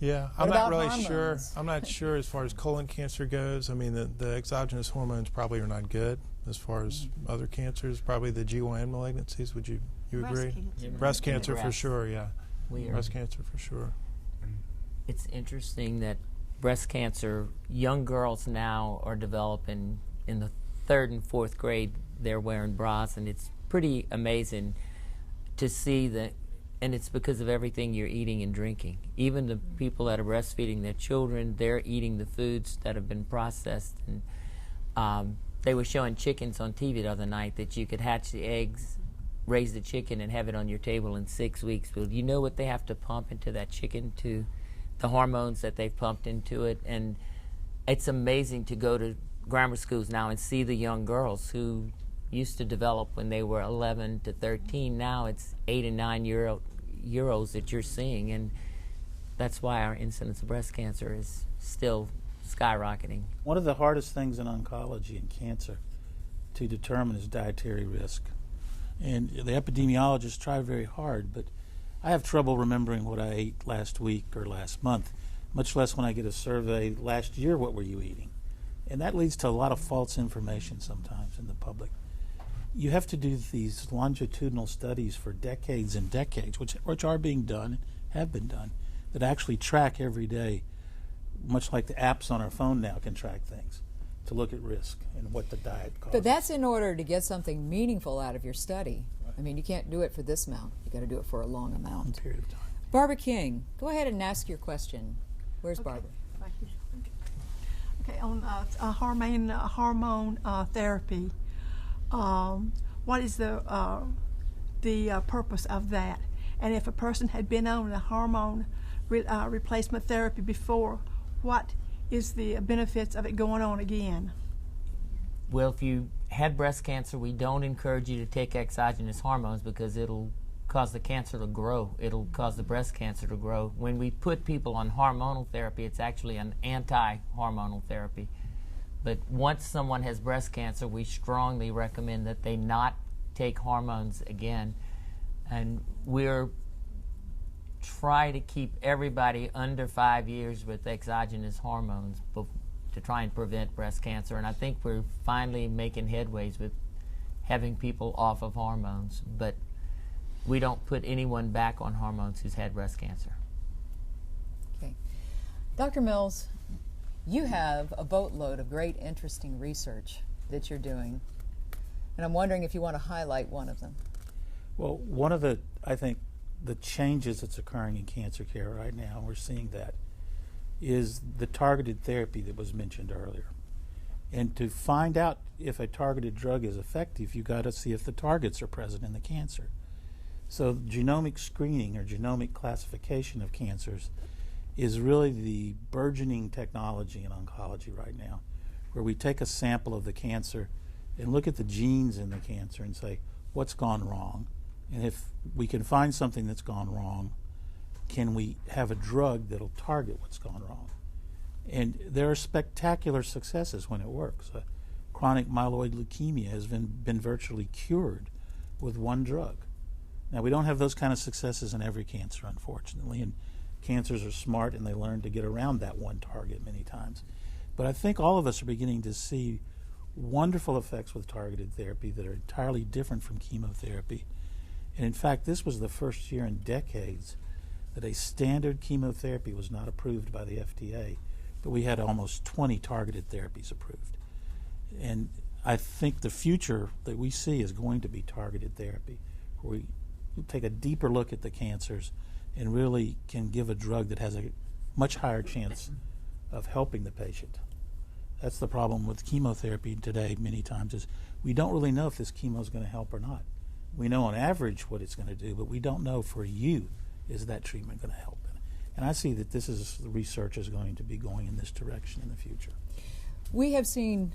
S: Yeah,
D: What
S: I'm not
D: about
S: really
D: hormones?
S: sure. I'm not sure as far as colon cancer goes. I mean, the exogenous hormones probably are not good as far as other cancers. Probably the GYN malignancies. Would you agree? Breast cancer for sure. Yeah, breast cancer for sure.
U: It's interesting that breast cancer, young girls now are developing in the 3rd and 4th grade. They're wearing bras, and it's pretty amazing to see that. And it's because of everything you're eating and drinking. Even the people that are breastfeeding their children, they're eating the foods that have been processed. And they were showing chickens on TV the other night that you could hatch the eggs, raise the chicken, and have it on your table in 6 weeks. Well, you know what they have to pump into that chicken, to the hormones that they've pumped into it. And it's amazing to go to grammar schools now and see the young girls who used to develop when they were 11 to 13. Now it's 8 and 9 year olds that you're seeing, and that's why our incidence of breast cancer is still skyrocketing.
V: One of the hardest things in oncology and cancer to determine is dietary risk. And the epidemiologists try very hard, but I have trouble remembering what I ate last week or last month, much less when I get a survey last year, what were you eating? And that leads to a lot of false information sometimes in the public. You have to do these longitudinal studies for decades and decades, which are being done, have been done, that actually track every day, much like the apps on our phone now can track things, to look at risk and what the diet causes.
D: But that's in order to get something meaningful out of your study. Right. I mean, you can't do it for this amount. You got to do it for a long amount.
V: Period of time.
D: Barbara King, go ahead and ask your question. Where's Barbara?
C: Okay, on hormone therapy. What is the purpose of that? And if a person had been on a hormone replacement therapy before, what is the benefits of it going on again?
U: Well, if you had breast cancer, we don't encourage you to take exogenous hormones because it'll cause the cancer to grow. It'll cause the breast cancer to grow. When we put people on hormonal therapy, it's actually an anti-hormonal therapy. But once someone has breast cancer, we strongly recommend that they not take hormones again. And we're try to keep everybody under 5 years with exogenous hormones to try and prevent breast cancer. And I think we're finally making headways with having people off of hormones. But we don't put anyone back on hormones who's had breast cancer.
D: Okay. Dr. Mills, you have a boatload of great, interesting research that you're doing. And I'm wondering if you want to highlight one of them.
V: Well, one of the, I think, the changes that's occurring in cancer care right now, and we're seeing that, is the targeted therapy that was mentioned earlier. And to find out if a targeted drug is effective, you've got to see if the targets are present in the cancer. So genomic screening or genomic classification of cancers is really the burgeoning technology in oncology right now, where we take a sample of the cancer and look at the genes in the cancer and say, what's gone wrong? And if we can find something that's gone wrong, can we have a drug that'll target what's gone wrong? And there are spectacular successes when it works. Chronic myeloid leukemia has been virtually cured with one drug. Now, we don't have those kind of successes in every cancer, unfortunately, and cancers are smart and they learn to get around that one target many times. But I think all of us are beginning to see wonderful effects with targeted therapy that are entirely different from chemotherapy. And in fact, this was the first year in decades that a standard chemotherapy was not approved by the FDA, but we had almost 20 targeted therapies approved. And I think the future that we see is going to be targeted therapy, where we take a deeper look at the cancers and really can give a drug that has a much higher chance of helping the patient. That's the problem with chemotherapy today many times, is we don't really know if this chemo is going to help or not. We know on average what it's going to do, but we don't know for you, is that treatment going to help? And I see that the research is going to be going in this direction in the future.
D: We have seen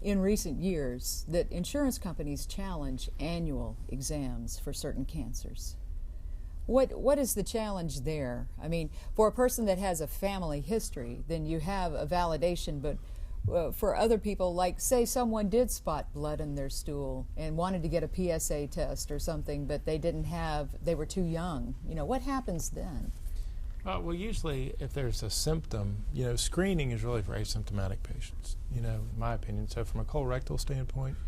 D: in recent years that insurance companies challenge annual exams for certain cancers. What is the challenge there? I mean, for a person that has a family history, then you have a validation, but for other people, like say someone did spot blood in their stool and wanted to get a PSA test or something, but they were too young. What happens then?
S: Well, usually if there's a symptom, screening is really for asymptomatic patients, in my opinion. So from a colorectal standpoint,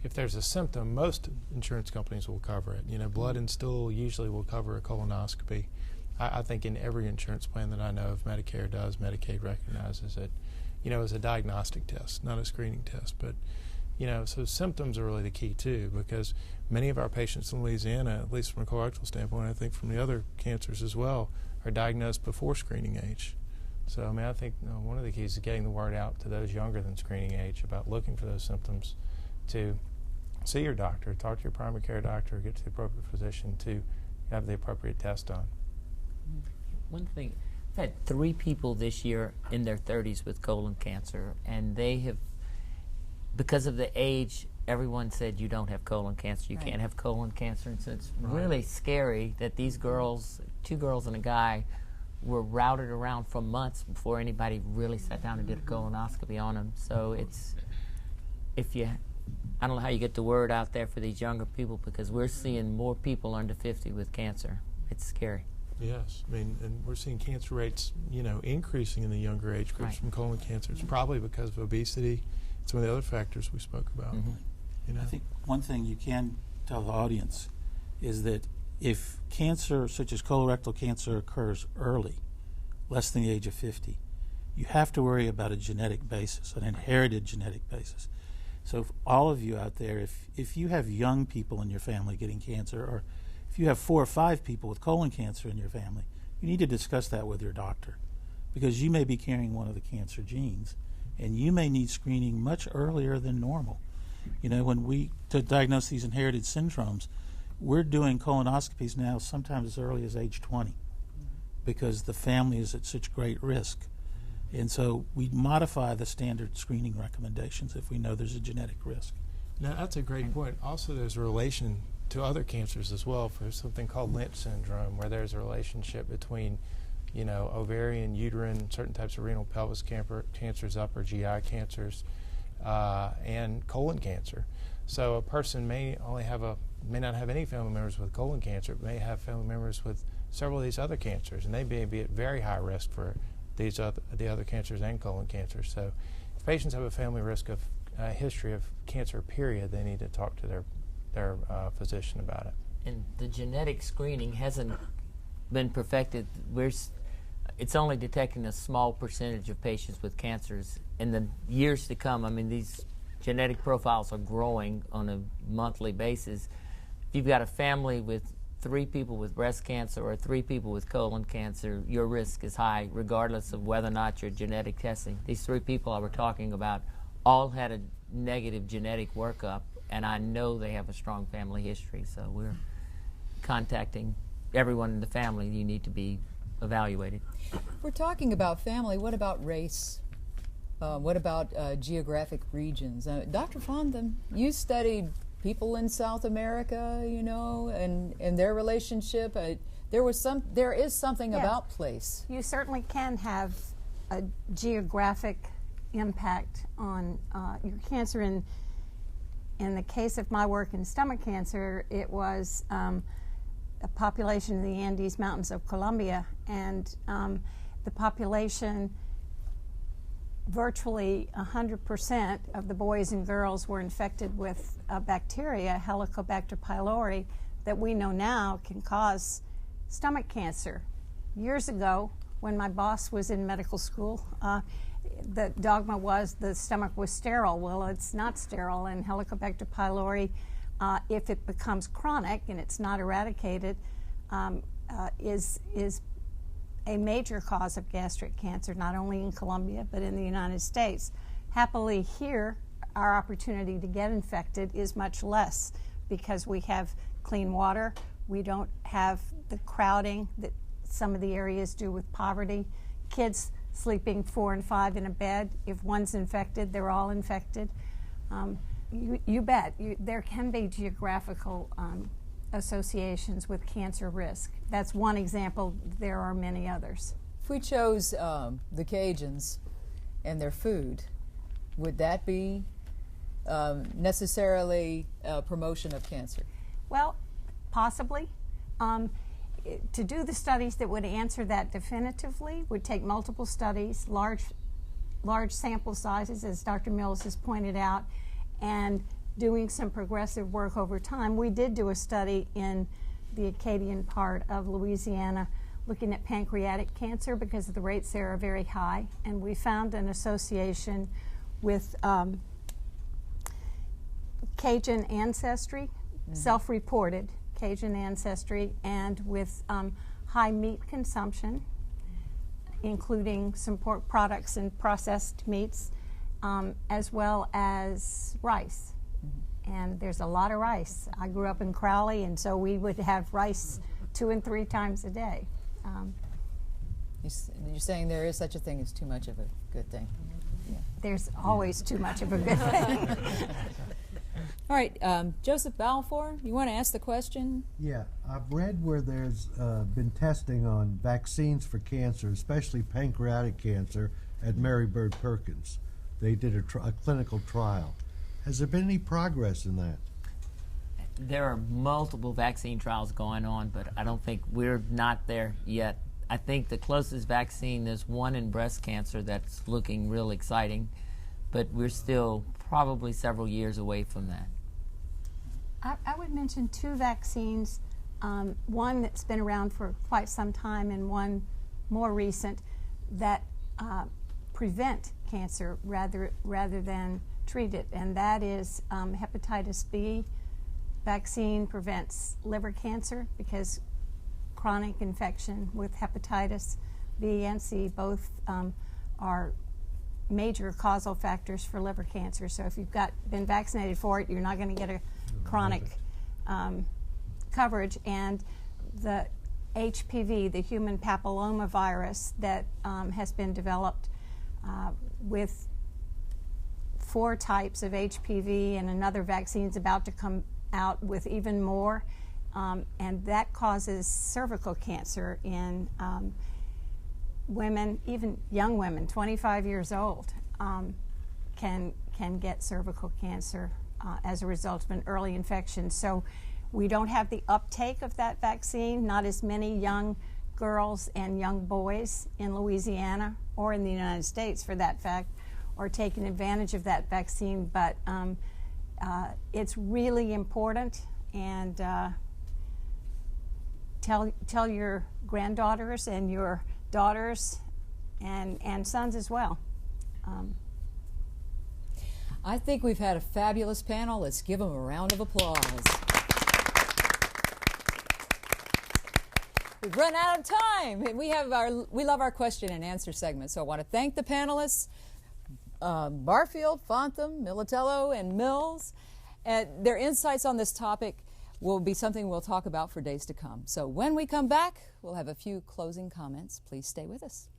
S: if there's a symptom, most insurance companies will cover it. Blood and stool usually will cover a colonoscopy. I think in every insurance plan that I know of, Medicare does, Medicaid recognizes it, as a diagnostic test, not a screening test. But, so symptoms are really the key too, because many of our patients in Louisiana, at least from a colorectal standpoint, I think from the other cancers as well, are diagnosed before screening age. So, I think one of the keys is getting the word out to those younger than screening age about looking for those symptoms, to see your doctor, talk to your primary care doctor, get to the appropriate physician to have the appropriate test done.
U: One thing, I've had 3 people this year in their 30s with colon cancer, and they have, because of the age, everyone said you don't have colon cancer, you can't have colon cancer, and so it's really scary that these girls, 2 girls and a guy, were routed around for months before anybody really sat down and did a colonoscopy on them. So it's, I don't know how you get the word out there for these younger people, because we're seeing more people under 50 with cancer. It's scary.
S: Yes, and we're seeing cancer rates, increasing in the younger age groups from colon cancer. It's probably because of obesity, some of the other factors we spoke about.
V: I think one thing you can tell the audience is that if cancer such as colorectal cancer occurs early, less than the age of 50, you have to worry about a genetic basis, an inherited genetic basis. So for all of you out there, if you have young people in your family getting cancer, or if you have 4 or 5 people with colon cancer in your family, you need to discuss that with your doctor, because you may be carrying one of the cancer genes, and you may need screening much earlier than normal. To diagnose these inherited syndromes, we're doing colonoscopies now sometimes as early as age 20, because the family is at such great risk. And so we modify the standard screening recommendations if we know there's a genetic risk.
S: Now, that's a great point. Also, there's a relation to other cancers as well, for something called Lynch syndrome, where there's a relationship between, ovarian, uterine, certain types of renal pelvis cancers, upper GI cancers, and colon cancer. So a person may not have any family members with colon cancer, but may have family members with several of these other cancers, and they may be at very high risk for the other cancers and colon cancer. So if patients have a family risk of history of cancer, period, they need to talk to their physician about it.
U: And the genetic screening hasn't been perfected. It's only detecting a small percentage of patients with cancers. In the years to come, these genetic profiles are growing on a monthly basis. If you've got a family with 3 people with breast cancer or 3 people with colon cancer, your risk is high regardless of whether or not you're genetic testing. These 3 people I were talking about all had a negative genetic workup, and I know they have a strong family history, so we're contacting everyone in the family. You need to be evaluated.
D: We're talking about family. What about race? What about geographic regions? Dr. Fondam, you studied people in South America, you know, and their relationship. There is something about place.
T: You certainly can have a geographic impact on your cancer. In the case of my work in stomach cancer, it was a population in the Andes Mountains of Colombia, and the population, virtually 100% of the boys and girls were infected with a bacteria, Helicobacter pylori, that we know now can cause stomach cancer. Years ago, when my boss was in medical school, the dogma was the stomach was sterile. Well, it's not sterile, and Helicobacter pylori, if it becomes chronic and it's not eradicated, is a major cause of gastric cancer, not only in Colombia but in the United States. Happily here, our opportunity to get infected is much less because we have clean water. We don't have the crowding that some of the areas do with poverty. Kids sleeping 4 and 5 in a bed. If one's infected, they're all infected. You bet. There can be geographical associations with cancer risk. That's one example. There are many others.
D: If we chose the Cajuns and their food, would that be necessarily a promotion of cancer?
T: Well, possibly. To do the studies that would answer that definitively would take multiple studies, large sample sizes, as Dr. Mills has pointed out, and doing some progressive work over time. We did do a study in the Acadian part of Louisiana looking at pancreatic cancer because the rates there are very high, and we found an association with Cajun ancestry, self-reported Cajun ancestry, and with high meat consumption, including some pork products and processed meats, as well as rice. And there's a lot of rice. I grew up in Crowley, and so we would have rice 2 and 3 times a day.
D: You're saying there is such a thing as too much of a good thing. Yeah.
T: There's always too much of a good thing.
D: All right, Joseph Balfour, you want to ask the question?
N: Yeah, I've read where there's been testing on vaccines for cancer, especially pancreatic cancer, at Mary Bird Perkins. They did a clinical trial. Has there been any progress in that?
U: There are multiple vaccine trials going on, but I don't think we're not there yet. I think the closest vaccine, there's one in breast cancer that's looking real exciting, but we're still probably several years away from that.
T: I would mention 2 vaccines, one that's been around for quite some time and one more recent that prevent cancer rather than treat it, and that is hepatitis B vaccine prevents liver cancer because chronic infection with hepatitis B and C both are major causal factors for liver cancer. So if you've been vaccinated for it, you're not going to get a chronic coverage. And the HPV, the human papilloma virus that has been developed with 4 types of HPV, and another vaccine is about to come out with even more, and that causes cervical cancer in women, even young women, 25 years old, can get cervical cancer as a result of an early infection. So we don't have the uptake of that vaccine. Not as many young girls and young boys in Louisiana or in the United States, for that fact, are taking advantage of that vaccine, but it's really important, and tell your granddaughters and your daughters and sons as well.
D: I think we've had a fabulous panel. Let's give them a round of applause. We've run out of time. We love our question and answer segment, so I want to thank the panelists. Barfield, Fontham, Militello, and Mills. And their insights on this topic will be something we'll talk about for days to come. So when we come back, we'll have a few closing comments. Please stay with us.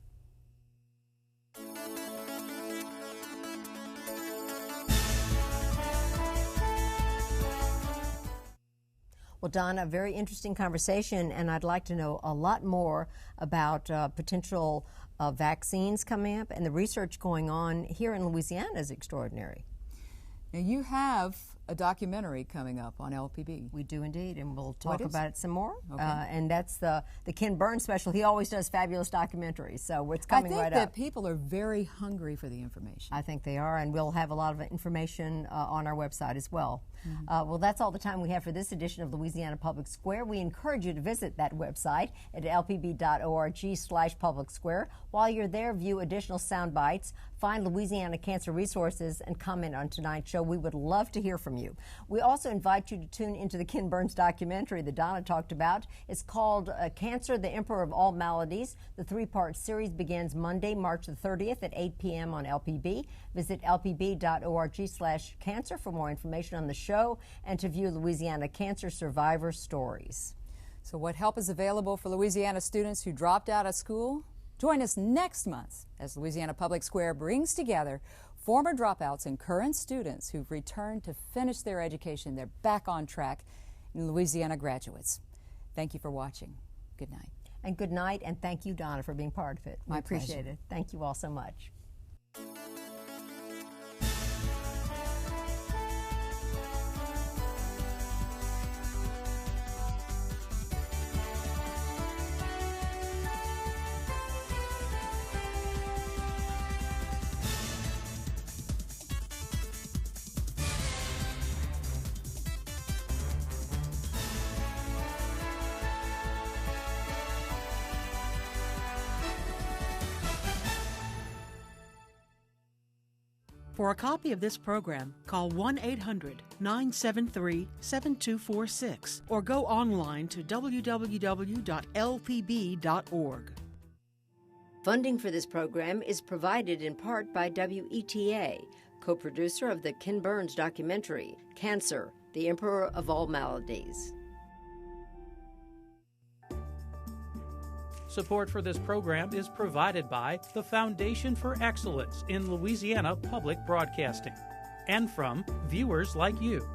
A: Well, Donna, a very interesting conversation, and I'd like to know a lot more about potential vaccines coming up, and the research going on here in Louisiana is extraordinary.
D: Now, you have a documentary coming up on LPB.
A: We do indeed, and we'll talk
D: What is
A: about it some more.
D: Okay.
A: And that's the Ken Burns special. He always does fabulous documentaries, so it's coming right up.
D: I think that people are very hungry for the information.
A: I think they are, and we'll have a lot of information on our website as well. Well, that's all the time we have for this edition of Louisiana Public Square. We encourage you to visit that website at lpb.org/public square. While you're there, view additional sound bites, find Louisiana Cancer Resources, and comment on tonight's show. We would love to hear from you. We also invite you to tune into the Ken Burns documentary that Donna talked about. It's called Cancer, the Emperor of All Maladies. The three-part series begins Monday, March the 30th at 8 p.m. on LPB. Visit lpb.org/cancer for more information on the show and to view Louisiana cancer survivor stories.
D: So what help is available for Louisiana students who dropped out of school? Join us next month as Louisiana Public Square brings together former dropouts and current students who've returned to finish their education. They're back on track in Louisiana graduates. Thank you for watching. Good night.
A: And good night, and thank you, Donna, for being part of it.
D: My
A: We appreciate
D: pleasure.
A: it. Thank you all so much.
E: For a copy of this program, call 1-800-973-7246 or go online to www.lpb.org.
A: Funding for this program is provided in part by WETA, co-producer of the Ken Burns documentary, Cancer, the Emperor of All Maladies.
F: Support for this program is provided by the Foundation for Excellence in Louisiana Public Broadcasting and from viewers like you.